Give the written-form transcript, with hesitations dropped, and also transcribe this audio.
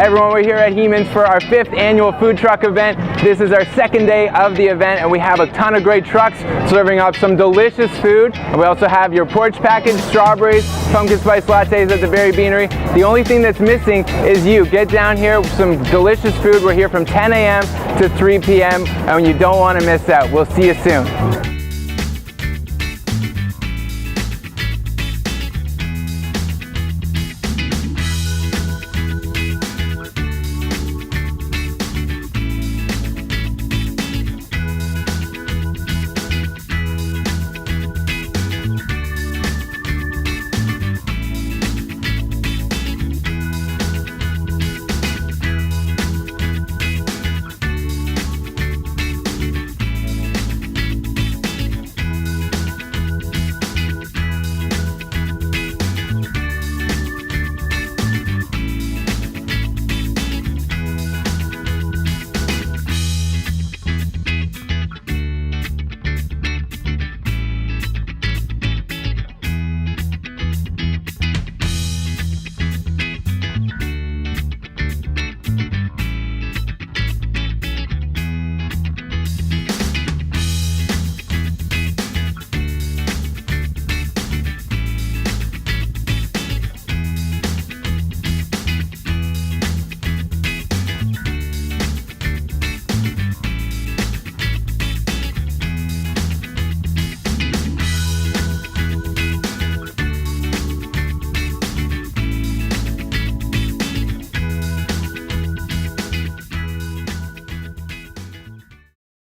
Everyone, we're here at Heeman's for our 5th annual food truck event. This is our 2nd day of the event, and we have a ton of great trucks serving up some delicious food. And we also have your porch package, strawberries, pumpkin spice lattes at the Berry Beanery. The only thing that's missing is you. Get down here with some delicious food. We're here from 10 a.m. to 3 p.m. and you don't want to miss out. We'll see you soon.